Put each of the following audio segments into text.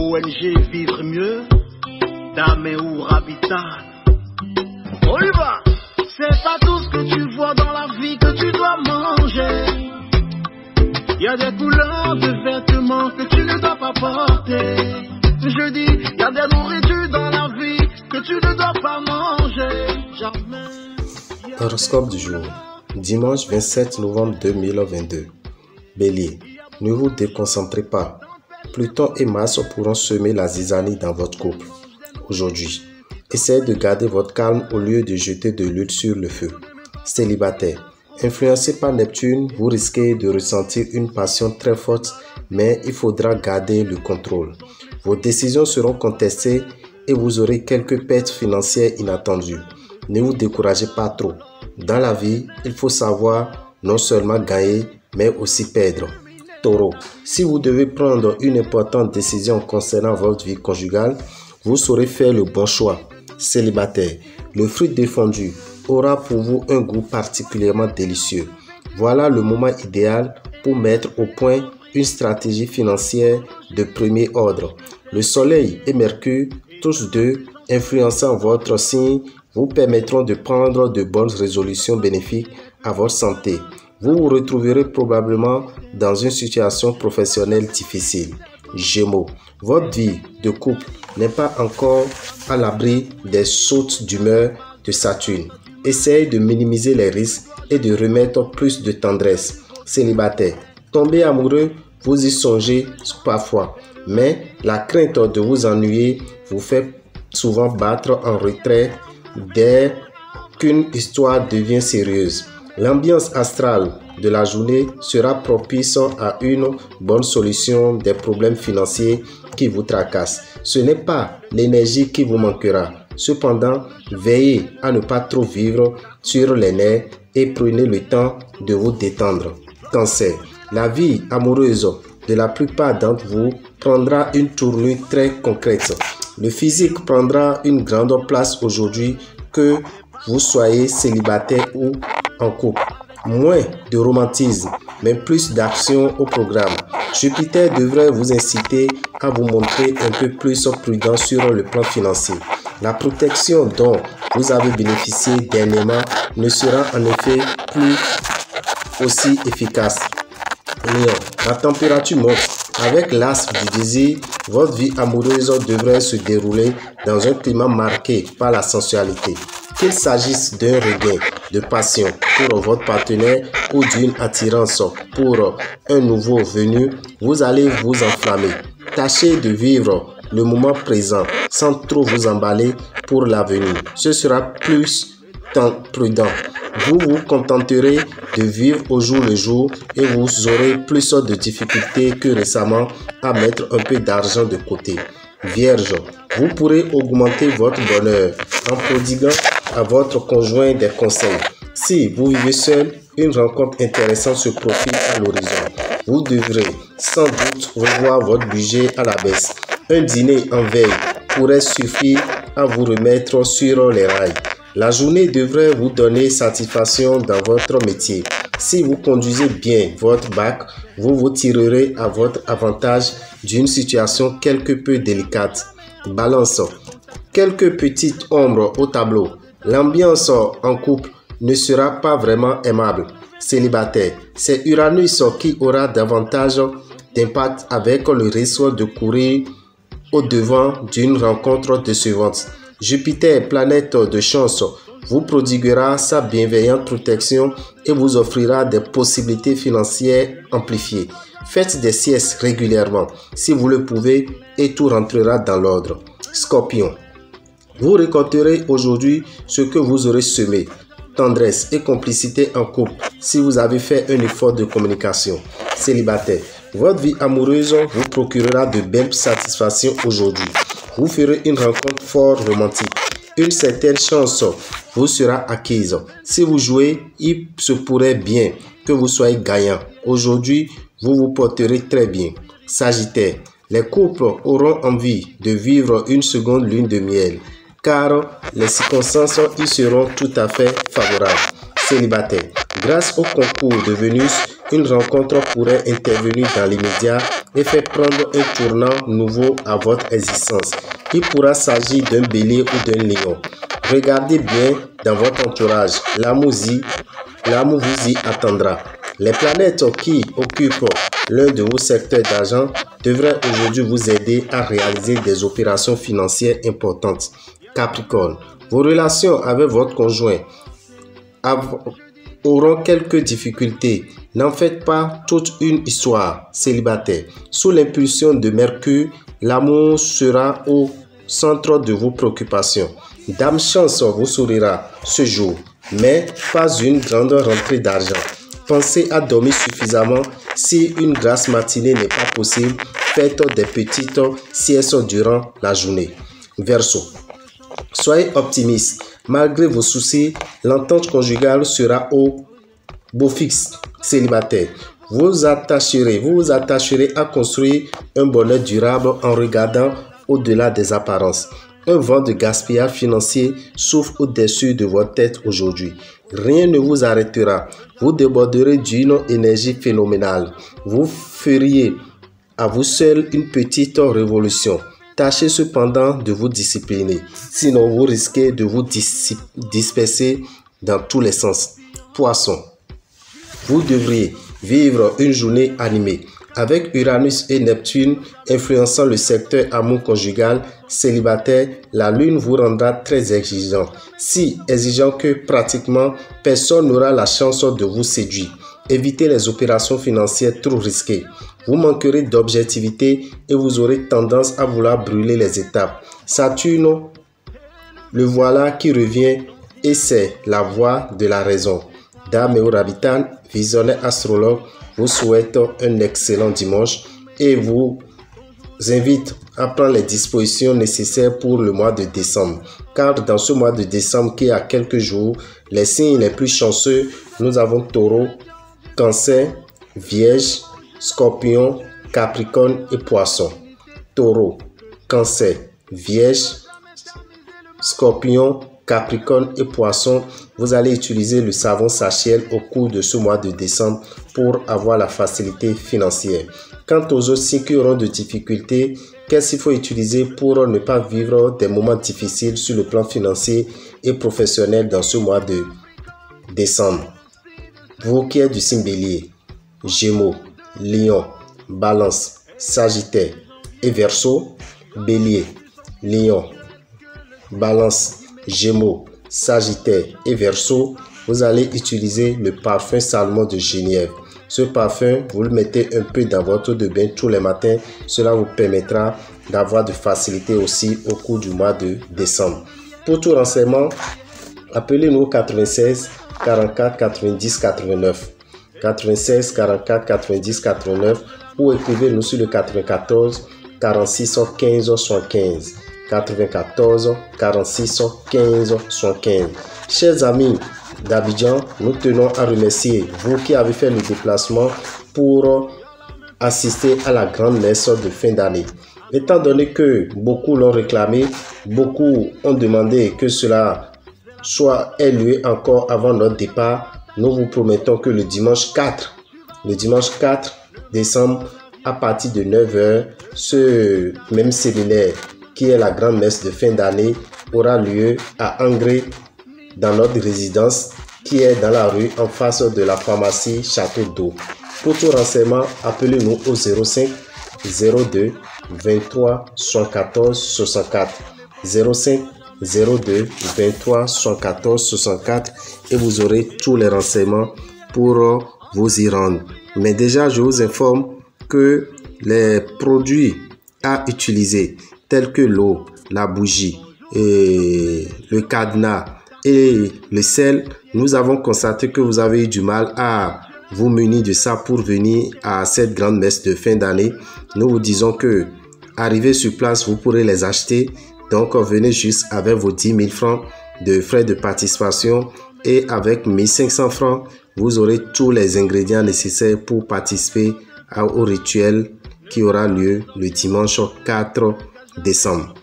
ONG Vivre Mieux, Daméou Habitat. On y va! C'est pas tout ce que tu vois dans la vie que tu dois manger. Il y a des couleurs de vêtements que tu ne dois pas porter. Je dis, il y a des nourritures dans la vie que tu ne dois pas manger. Jamais. Horoscope du jour, dimanche 27 novembre 2022. Bélier, ne vous déconcentrez pas. Pluton et Mars pourront semer la zizanie dans votre couple. Aujourd'hui, essayez de garder votre calme au lieu de jeter de l'huile sur le feu. Célibataire, influencé par Neptune, vous risquez de ressentir une passion très forte, mais il faudra garder le contrôle. Vos décisions seront contestées et vous aurez quelques pertes financières inattendues. Ne vous découragez pas trop. Dans la vie, il faut savoir non seulement gagner, mais aussi perdre. Taureau, si vous devez prendre une importante décision concernant votre vie conjugale, vous saurez faire le bon choix. Célibataire, le fruit défendu aura pour vous un goût particulièrement délicieux. Voilà le moment idéal pour mettre au point une stratégie financière de premier ordre. Le Soleil et Mercure, tous deux influençant votre signe, vous permettront de prendre de bonnes résolutions bénéfiques à votre santé. Vous vous retrouverez probablement dans une situation professionnelle difficile. Gémeaux, votre vie de couple n'est pas encore à l'abri des sautes d'humeur de Saturne. Essayez de minimiser les risques et de remettre plus de tendresse. Célibataire, tomber amoureux, vous y songez parfois, mais la crainte de vous ennuyer vous fait souvent battre en retrait dès qu'une histoire devient sérieuse. L'ambiance astrale de la journée sera propice à une bonne solution des problèmes financiers qui vous tracassent. Ce n'est pas l'énergie qui vous manquera. Cependant, veillez à ne pas trop vivre sur les nerfs et prenez le temps de vous détendre. Cancer, la vie amoureuse de la plupart d'entre vous prendra une tournure très concrète. Le physique prendra une grande place aujourd'hui, que vous soyez célibataire ou en couple. Moins de romantisme, mais plus d'action au programme. Jupiter devrait vous inciter à vous montrer un peu plus prudent sur le plan financier. La protection dont vous avez bénéficié dernièrement ne sera en effet plus aussi efficace. Lion, la température monte. Avec l'astre du désir, votre vie amoureuse devrait se dérouler dans un climat marqué par la sensualité. Qu'il s'agisse d'un regain de passion pour votre partenaire ou d'une attirance pour un nouveau venu, vous allez vous enflammer. Tâchez de vivre le moment présent sans trop vous emballer pour l'avenir. Ce sera plus prudent. Vous vous contenterez de vivre au jour le jour et vous aurez plus de difficultés que récemment à mettre un peu d'argent de côté. Vierge, vous pourrez augmenter votre bonheur en prodiguant à votre conjoint des conseils. Si vous vivez seul, une rencontre intéressante se profile à l'horizon. Vous devrez sans doute revoir votre budget à la baisse. Un dîner en veille pourrait suffire à vous remettre sur les rails. La journée devrait vous donner satisfaction dans votre métier. Si vous conduisez bien votre bac, vous vous tirerez à votre avantage d'une situation quelque peu délicate. Balance, quelques petites ombres au tableau. L'ambiance en couple ne sera pas vraiment aimable. Célibataire, c'est Uranus qui aura davantage d'impact avec le risque de courir au devant d'une rencontre décevante. Jupiter, planète de chance, vous prodiguera sa bienveillante protection et vous offrira des possibilités financières amplifiées. Faites des siestes régulièrement si vous le pouvez et tout rentrera dans l'ordre. Scorpion, vous récolterez aujourd'hui ce que vous aurez semé. Tendresse et complicité en couple si vous avez fait un effort de communication. Célibataire, votre vie amoureuse vous procurera de belles satisfactions aujourd'hui. Vous ferez une rencontre fort romantique. Une certaine chance vous sera acquise. Si vous jouez, il se pourrait bien que vous soyez gagnant. Aujourd'hui, vous vous porterez très bien. Sagittaire, les couples auront envie de vivre une seconde lune de miel, car les circonstances y seront tout à fait favorables. Célibataire, grâce au concours de Vénus une rencontre pourrait intervenir dans l'immédiat et faire prendre un tournant nouveau à votre existence. Il pourra s'agir d'un bélier ou d'un lion. Regardez bien dans votre entourage. L'amour vous y attendra. Les planètes qui occupent l'un de vos secteurs d'argent devraient aujourd'hui vous aider à réaliser des opérations financières importantes. Capricorne, vos relations avec votre conjoint auront quelques difficultés. N'en faites pas toute une histoire. Célibataire, sous l'impulsion de Mercure, l'amour sera au centre de vos préoccupations. Dame Chance vous sourira ce jour, mais pas une grande rentrée d'argent. Pensez à dormir suffisamment. Si une grasse matinée n'est pas possible, faites des petites siestes durant la journée. Verseau, soyez optimiste. Malgré vos soucis, l'entente conjugale sera au beau fixe. Célibataire, vous vous attacherez à construire un bonheur durable en regardant au-delà des apparences. Un vent de gaspillage financier souffle au-dessus de votre tête aujourd'hui. Rien ne vous arrêtera. Vous déborderez d'une énergie phénoménale. Vous feriez à vous seul une petite révolution. Tâchez cependant de vous discipliner. Sinon, vous risquez de vous disperser dans tous les sens. Poisson, vous devriez vivre une journée animée. Avec Uranus et Neptune influençant le secteur amour conjugal, célibataire, la lune vous rendra très exigeant. Si exigeant que pratiquement personne n'aura la chance de vous séduire. Évitez les opérations financières trop risquées. Vous manquerez d'objectivité et vous aurez tendance à vouloir brûler les étapes. Saturne, le voilà qui revient et c'est la voie de la raison. Dame et Rabitan, visionnaire astrologue, vous souhaite un excellent dimanche et vous invite à prendre les dispositions nécessaires pour le mois de décembre. Car dans ce mois de décembre qui est à quelques jours, les signes les plus chanceux, nous avons Taureau, Cancer, Vierge, Scorpion, Capricorne et Poisson. Taureau, Cancer, Vierge, Scorpion, Capricorne et Poisson, vous allez utiliser le savon Sachiel au cours de ce mois de décembre pour avoir la facilité financière. Quant aux autres signes qui auront de difficultés, qu'est-ce qu'il faut utiliser pour ne pas vivre des moments difficiles sur le plan financier et professionnel dans ce mois de décembre? Vous qui êtes du signe Bélier, Gémeaux, Lion, Balance, Sagittaire et Verseau, Bélier, Lion, Balance, Gémeaux, Sagittaire et Verseau, vous allez utiliser le parfum Salmon de Genièvre. Ce parfum, vous le mettez un peu dans votre eau de bain tous les matins. Cela vous permettra d'avoir de facilité aussi au cours du mois de décembre. Pour tout renseignement, appelez-nous au 96 44 90 89. 96 44 90 89 ou écrivez-nous sur le 94 46 15 75. 94 46 15 75. Chers amis d'Abidjan, nous tenons à remercier vous qui avez fait le déplacement pour assister à la grande messe de fin d'année. Étant donné que beaucoup l'ont réclamé, beaucoup ont demandé que cela ait lieu encore avant notre départ, nous vous promettons que le dimanche 4 décembre, à partir de 9h, ce même séminaire qui est la grande messe de fin d'année aura lieu à Angré dans notre résidence qui est dans la rue en face de la pharmacie Château d'Eau. Pour tout renseignement, appelez-nous au 05 02 23 74 64 05 02 23 74 64 et vous aurez tous les renseignements pour vous y rendre. Mais déjà, je vous informe que les produits à utiliser tels que l'eau, la bougie, et le cadenas et le sel, nous avons constaté que vous avez eu du mal à vous munir de ça pour venir à cette grande messe de fin d'année. Nous vous disons que arrivé sur place, vous pourrez les acheter. Donc, venez juste avec vos 10 000 francs de frais de participation et avec 1500 francs, vous aurez tous les ingrédients nécessaires pour participer au rituel qui aura lieu le dimanche 4 décembre.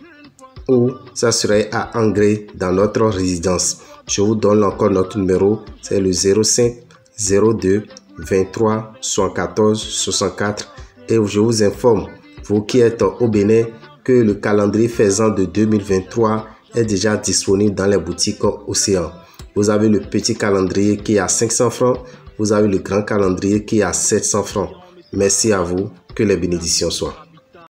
Ou ça serait à Angré dans notre résidence. Je vous donne encore notre numéro, c'est le 05 02 23 74 64 et je vous informe, vous qui êtes au Bénin, que le calendrier faisant de 2023 est déjà disponible dans les boutiques Océan. Vous avez le petit calendrier qui est à 500 francs, vous avez le grand calendrier qui est à 700 francs. Merci à vous, que les bénédictions soient.